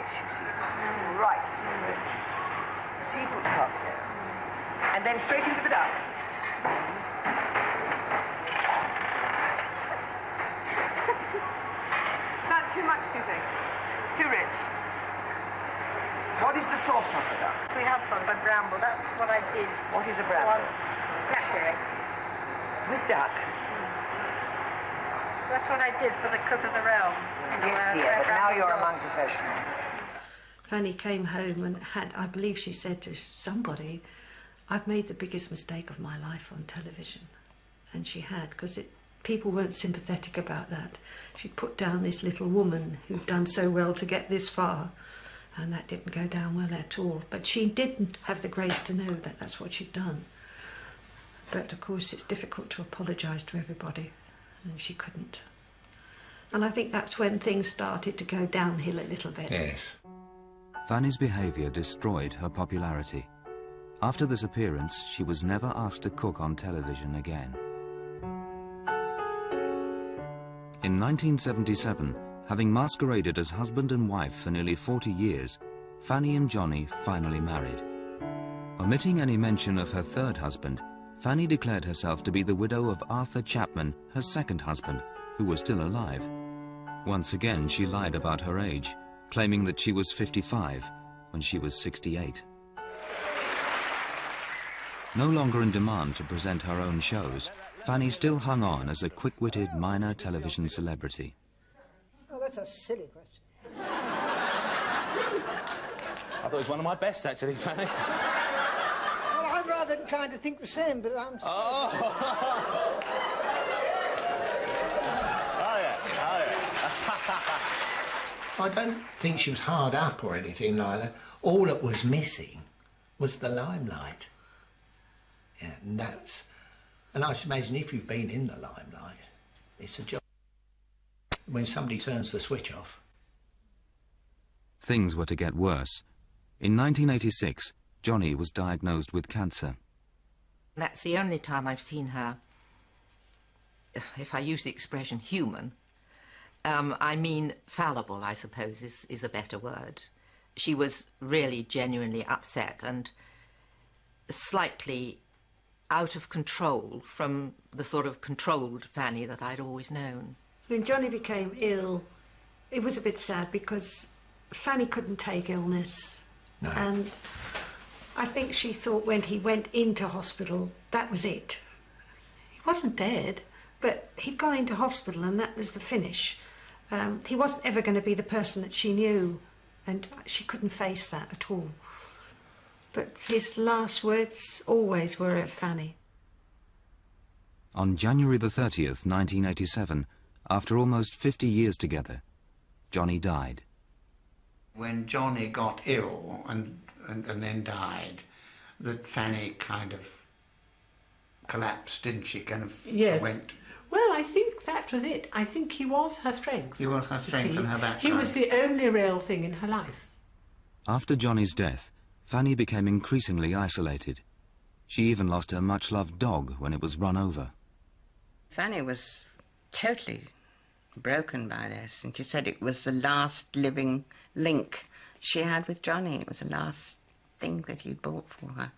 Speaker 19: Yes, you see, it's right. A seafood cocktail. And then straight into the duck. Is that too much, do you think? Too rich? What is the sauce on the duck?
Speaker 18: We have fun, but bramble, that's what I did.
Speaker 19: What is a bramble?
Speaker 18: Blackberry.
Speaker 19: With duck?
Speaker 18: That's what I did for the cook of the realm.
Speaker 19: Yes, dear, but now you're among professionals.
Speaker 23: Fanny came home and I believe she said to somebody, I've made the biggest mistake of my life on television. And she had, because people weren't sympathetic about that. She'd put down this little woman who'd done so well to get this far, and that didn't go down well at all. But she didn't have the grace to know that that's what she'd done. But of course it's difficult to apologise to everybody, and she couldn't. And I think that's when things started to go downhill a little bit.
Speaker 3: Yes. Fanny's behaviour destroyed her popularity. After this appearance, she was never asked to cook on television again. In 1977, having masqueraded as husband and wife for nearly 40 years, Fanny and Johnny finally married. Omitting any mention of her third husband, Fanny declared herself to be the widow of Arthur Chapman, her second husband, who was still alive. Once again, she lied about her age, claiming that she was 55 when she was 68. No longer in demand to present her own shows, Fanny still hung on as a quick-witted minor television celebrity.
Speaker 14: Oh, that's a silly question.
Speaker 6: I thought it was one of my best, actually, Fanny.
Speaker 14: Well, I'm rather inclined to think the same, but I'm...
Speaker 6: Oh, yeah, oh, yeah.
Speaker 10: I don't think she was hard up or anything like that. All that was missing was the limelight. Yeah, and that's... And I should imagine if you've been in the limelight, it's a job. When somebody turns the switch off.
Speaker 3: Things were to get worse. In 1986, Johnny was diagnosed with cancer.
Speaker 4: That's the only time I've seen her, if I use the expression human, I mean fallible, I suppose, is a better word. She was really genuinely upset and slightly out of control from the sort of controlled Fanny that I'd always known.
Speaker 23: When Johnny became ill, it was a bit sad because Fanny couldn't take illness.
Speaker 10: No.
Speaker 23: And I think she thought when he went into hospital, that was it. He wasn't dead, but he'd gone into hospital and that was the finish. He wasn't ever going to be the person that she knew, and she couldn't face that at all. But his last words always were of Fanny.
Speaker 3: On January the 30th, 1987, after almost 50 years together, Johnny died.
Speaker 10: When Johnny got ill and then died, that Fanny kind of collapsed, didn't she? Kind of
Speaker 5: yes.
Speaker 10: went...
Speaker 5: Well, I think that was it. I think he was her strength.
Speaker 10: He was her strength and her background.
Speaker 5: He was the only real thing in her life.
Speaker 3: After Johnny's death, Fanny became increasingly isolated. She even lost her much-loved dog when it was run over.
Speaker 11: Fanny was totally broken by this, and she said it was the last living link she had with Johnny. It was the last thing that he'd bought for her.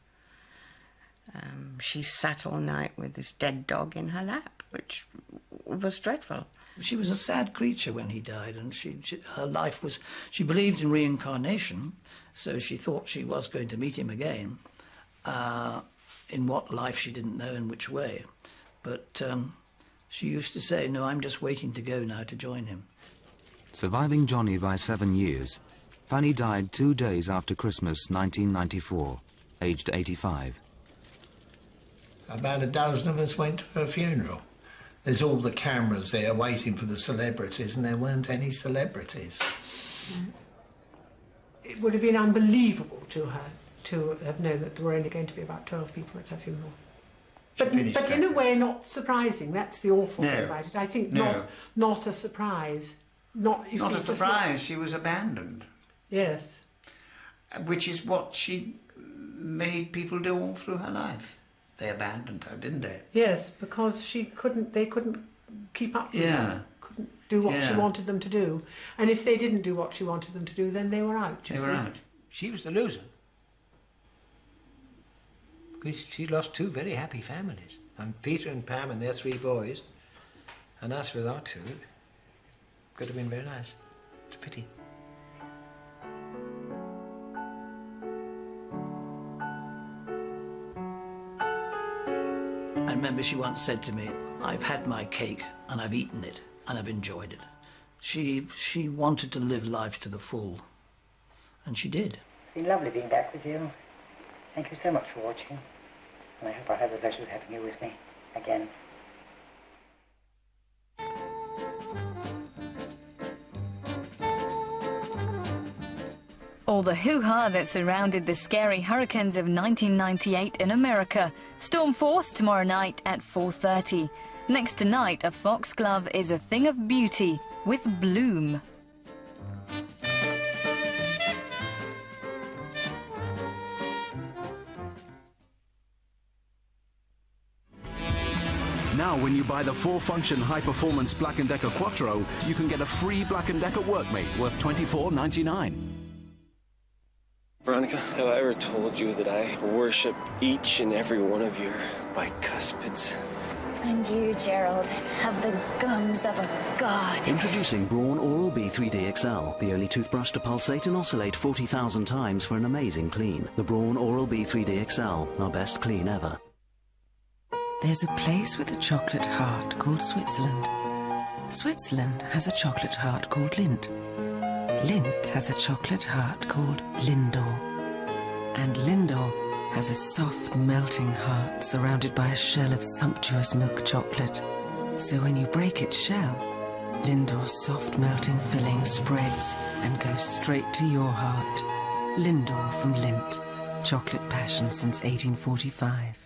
Speaker 11: She sat all night with this dead dog in her lap, which was dreadful.
Speaker 8: She was a sad creature when he died, and her life was... She believed in reincarnation, so she thought she was going to meet him again. In what life she didn't know, in which way. But she used to say, no, I'm just waiting to go now to join him.
Speaker 3: Surviving Johnny by 7 years, Fanny died 2 days after Christmas 1994, aged 85.
Speaker 7: About a dozen of us went to her funeral. There's all the cameras there waiting for the celebrities, and there weren't any celebrities.
Speaker 5: It would have been unbelievable to her to have known that there were only going to be about 12 people at her funeral. But in a way, not surprising. That's the awful thing about it. I think not a surprise. Not
Speaker 10: a surprise. She was abandoned.
Speaker 5: Yes.
Speaker 10: Which is what she made people do all through her life. They abandoned her, didn't they?
Speaker 5: Yes, because they couldn't keep up with her. Couldn't do what she wanted them to do. And if they didn't do what she wanted them to do, then they were out.
Speaker 10: They were out.
Speaker 13: She was the loser. Because she lost 2 very happy families. And Peter and Pam and their 3 boys. And us with our 2. Could have been very nice. It's a pity.
Speaker 8: I remember she once said to me, I've had my cake and I've eaten it and I've enjoyed it. She wanted to live life to the full, and she did.
Speaker 26: It's been lovely being back with you. Thank you so much for watching, and I hope I have the pleasure of having you with me again.
Speaker 9: All the hoo-ha that surrounded the scary hurricanes of 1998 in America. Storm Force tomorrow night at 4:30. Next tonight, a foxglove is a thing of beauty with bloom.
Speaker 15: Now, when you buy the 4-function high-performance Black & Decker Quattro, you can get a free Black & Decker workmate worth $24.99.
Speaker 17: Veronica, have I ever told you that I worship each and every one of your bicuspids?
Speaker 20: And you, Gerald, have the gums of a god.
Speaker 21: Introducing Braun Oral-B 3D XL, the only toothbrush to pulsate and oscillate 40,000 times for an amazing clean. The Braun Oral-B 3D XL, our best clean ever.
Speaker 22: There's a place with a chocolate heart called Switzerland. Switzerland has a chocolate heart called Lindt. Lindt has a chocolate heart called Lindor. And Lindor has a soft, melting heart surrounded by a shell of sumptuous milk chocolate. So when you break its shell, Lindor's soft, melting filling spreads and goes straight to your heart. Lindor from Lindt. Chocolate passion since 1845.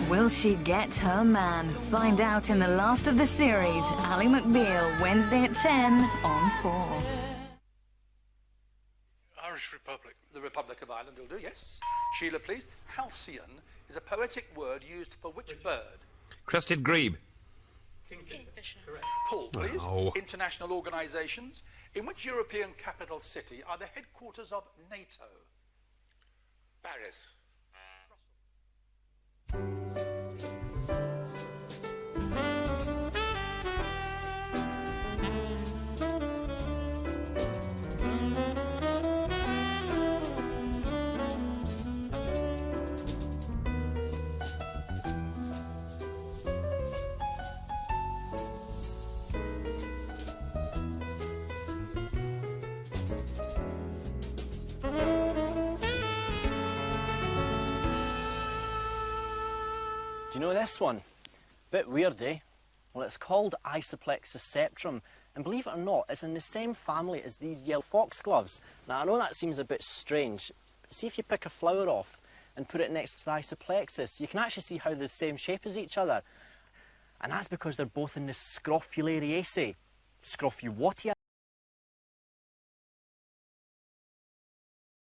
Speaker 9: Will she get her man? Find out in the last of the series. Ally McBeal, Wednesday at 10 on 4.
Speaker 1: Irish Republic. The Republic of Ireland will do, yes. Sheila, please. Halcyon is a poetic word used for which bird?
Speaker 28: Crested grebe.
Speaker 1: Kingfisher. Correct. Paul, please.
Speaker 28: Oh.
Speaker 1: International organisations. In which European capital city are the headquarters of NATO? Paris.
Speaker 29: Do you know this one? Bit weird, eh? Well, it's called Isoplexus septrum,
Speaker 2: And believe it or not, it's in the same family as these yellow foxgloves. Now, I know that seems a bit strange, but see if you pick a flower off and put it next to the isoplexis, you can actually see how they're the same shape as each other. And that's because they're both in the Scrophulariaceae. Scrophulariaceae